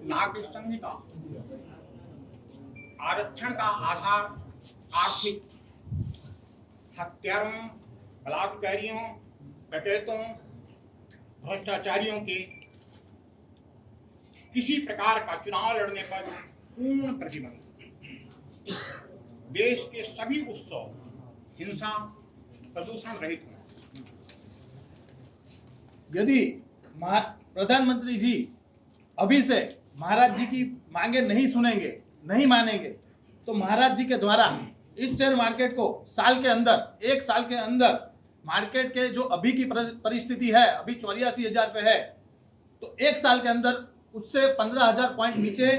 नागरिक संहिता आरक्षण का आधार आर्थिक हत्यारों, बलात्कारियों, डकैतों, भ्रष्टाचारियों के किसी प्रकार का चुनाव लड़ने पर पूर्ण प्रतिबंध। देश के सभी उत्सव हिंसा प्रदूषण रहित हों। यदि प्रधानमंत्री जी अभी से महाराज जी की मांगे नहीं सुनेंगे, नहीं मानेंगे, तो महाराज जी के द्वारा इस शेयर मार्केट को साल के अंदर, 1 साल के अंदर मार्केट के जो अभी की परिस्थिति है, अभी 84,000 पे है, तो 1 साल के अंदर उससे 15,000 पॉइंट नीचे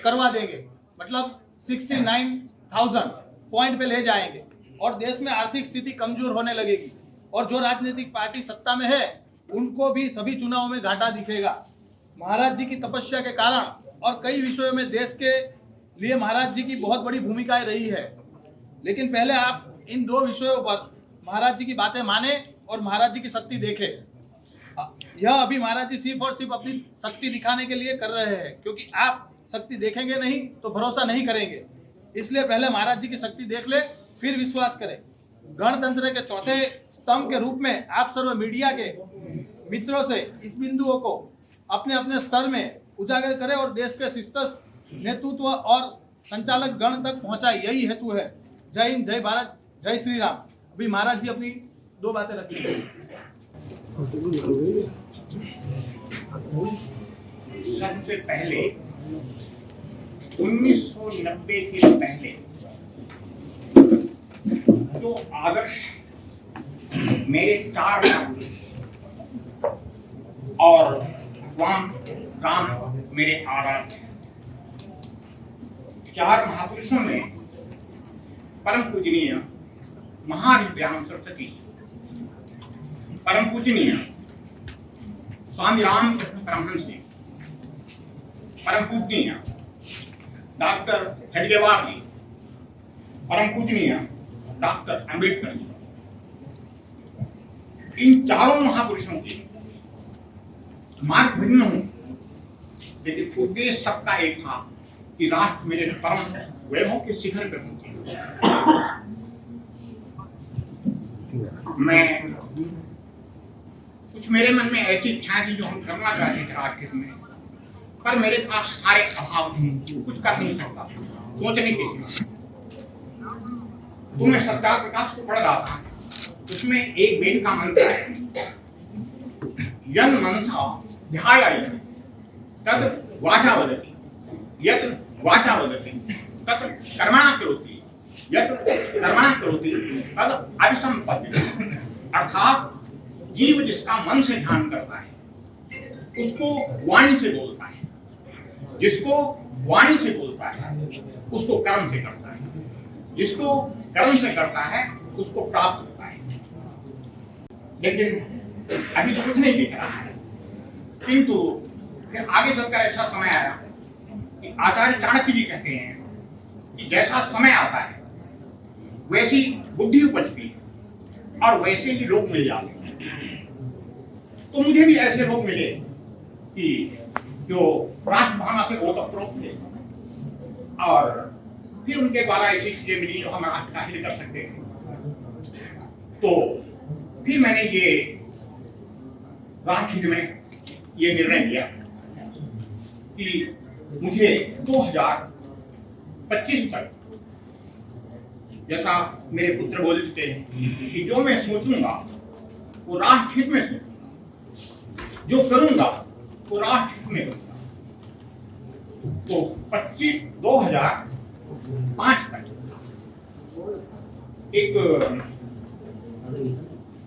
करवा देंगे, मतलब 69,000 पॉइंट पे ले जाएंगे और देश में आर्थिक स्थिति कमजोर होने लगेगी और जो राजनीतिक पार्टी सत्ता में है उनको भी सभी चुनावों में घाटा दिखेगा। महाराज जी की तपस्या के कारण और कई विषयों में देश के लिए महाराज जी की बहुत बड़ी भूमिकाएं रही है, लेकिन पहले आप इन 2 विषयों पर महाराज जी की बातें माने और महाराज जी की शक्ति देखें। यह अभी महाराज जी सिर्फ और सिर्फ अपनी शक्ति दिखाने के लिए कर रहे हैं, क्योंकि आप शक्ति देखेंगे नहीं तो भरोसा नहीं करेंगे। इसलिए पहले महाराज जी की शक्ति देख ले, फिर विश्वास करें। गणतंत्र के चौथे स्तंभ के रूप में आप सर्व मीडिया के मित्रों से इस बिंदुओं को अपने अपने स्तर में उजागर करें और देश के शीर्षस्थ नेतृत्व और संचालक गण तक पहुंचाए, यही हेतु है। जय हिंद, जय भारत, जय श्री राम। अभी महाराज जी अपनी 2 बातें रखेंगे। सबसे पहले 1990 के पहले जो आदर्श मेरे 4 और राम मेरे आराध्य 4 महापुरुषों में परम पूजनीय महाऋषि दयानंद सरस्वती, परम पूजनीय स्वामी राम परमहंस जी, परम पूजनीय डॉक्टर हेडगेवार जी, परम पूजनीय डॉक्टर अंबेडकर जी। इन चारों महापुरुषों के मार्ग भिन्न हो, लेकिन उद्देश्य सबका एक था कि राष्ट्र मेरे परम वैभव के शिखर पर पहुंचे। मैं कुछ मेरे मन में ऐसी इच्छा थी जो हम करना चाहते थे राष्ट्र में, पर मेरे पास सारे अभाव थे, कुछ कर नहीं सकता, सोचने की सीमा। तो मैं सत्या प्रकाश को पढ़ रहा था, उसमें एक वेद का मंत्र है, यन मनसा ध्यायाय तद वाचा वदति, यत् वाचा वदति तत् कर्मणा करोति, यत् कर्मणा करोति तद अभिसंपत्ति। अर्थात जीव जिसका मन से ध्यान करता है उसको वाणी से बोलता है, जिसको वाणी से बोलता है उसको कर्म से करता है, जिसको कर्म से करता है उसको प्राप्त होता है। लेकिन अभी तो कुछ नहीं दिख रहा है, किंतु फिर आगे चलकर ऐसा समय आया कि आचार्य चाणक्य जी कहते हैं कि जैसा समय आता है वैसी बुद्धि उपजती है और वैसे ही लोग मिल जाते हैं। तो मुझे भी ऐसे लोग मिले कि जो राष्ट्र भावना से ओतप्रोत थे और फिर उनके द्वारा ऐसी चीजें मिली जो हम राष्ट्र का हित कर सकते हैं। तो फिर मैंने ये राष्ट्र हित में ये निर्णय लिया कि मुझे 2025 तक, जैसा मेरे पुत्र बोल चुके हैं कि जो मैं सोचूंगा वो राष्ट्र हित में सोचूंगा, जो करूंगा वो राष्ट्र हित में करूंगा। तो 2005 तक एक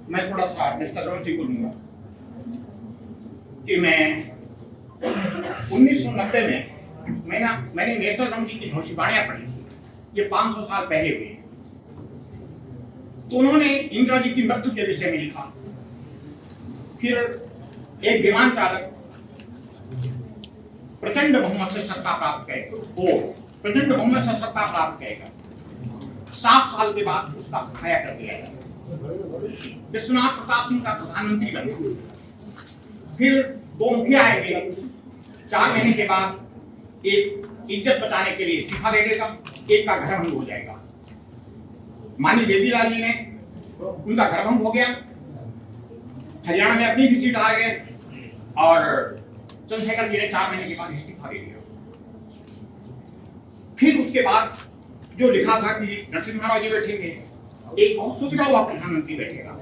मैं थोड़ा सा विस्तार से बोलूंगा कि मैं 1990 में मैंने नेशनल कमेटी की भविष्यवाणियां पढ़ी, ये 500 साल पहले हुई। तो उन्होंने इंदिरा जी की मृत्यु के विषय में लिखा। फिर एक विमान चालक प्रचंड बहुमत से सत्ता प्राप्त करेगा, वो प्रचंड बहुमत से सत्ता प्राप्त करेगा, 7 साल के बाद उसका खाया कर दिया जाएगा। विश्वनाथ प्रताप सिंह का प्रधानमंत्री बने, फिर 2 मुखिया आएंगे, 4 महीने के बाद एक इज्जत बचाने के लिए इस्तीफा दे देगा, एक का घर भंग हो जाएगा। माननीय बेबी लाल जी ने, उनका घर भंग हो गया, हरियाणा में अपनी भी सीट हार गए और चंद्रशेखर जी ने 4 महीने के बाद इस्तीफा दे दिया। फिर उसके बाद जो लिखा था कि नरसिम्हा राव जी बैठेंगे, एक बहुत सुविधा हुआ प्रधानमंत्री बैठेगा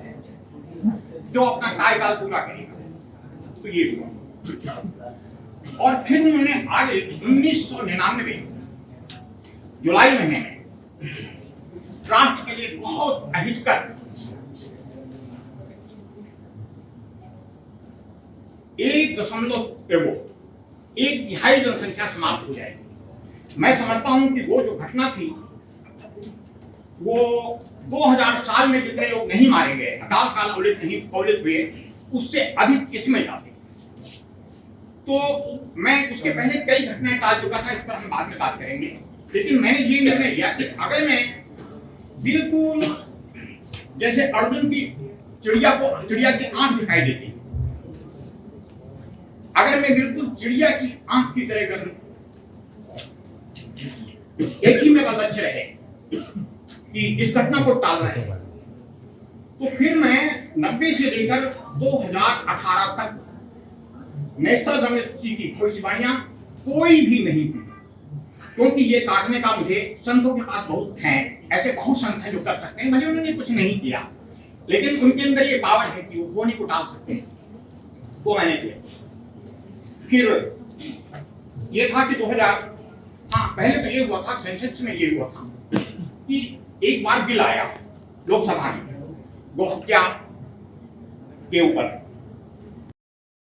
जो अपना कार्यकाल पूरा करेगा, तो ये हुआ। और फिर उन्होंने आगे 1999 जुलाई महीने में राष्ट्र के लिए बहुत अहितकर 1.1 जनसंख्या समाप्त हो जाएगी। मैं समझता हूं कि वो जो घटना थी वो 2000 साल में जितने लोग नहीं मारे गए, अकाल काल कवलित हुए, उससे अधिक इसमें जाते। तो मैं उसके पहले कई घटनाएं टाल चुका था, इस पर हम बाद में बात करेंगे। लेकिन मैंने ये निर्णय लिया कि अगर मैं बिल्कुल जैसे अर्जुन की चिड़िया की आंख दिखाई देती, अगर मैं बिल्कुल चिड़िया की आंख की तरह करूं, एक ही मेरा लक्ष्य रहे कि इस घटना को टालना है, तो फिर मैं 90 से लेकर 2018 तक नेशनल डेमोक्रेसी की भविष्यवाणियां कोई भी नहीं थी, क्योंकि ये काटने का मुझे संतों के पास बहुत हैं, ऐसे बहुत संत हैं जो कर सकते हैं, मुझे उन्होंने कुछ नहीं किया, लेकिन उनके अंदर ये पावर है कि वो नहीं को टाल सकते, वो मैंने किया। फिर ये था कि 2000, पहले तो ये हुआ था, सेंसस में ये हुआ था कि एक बार बिल आया लोकसभा में गौ हत्या के ऊपर,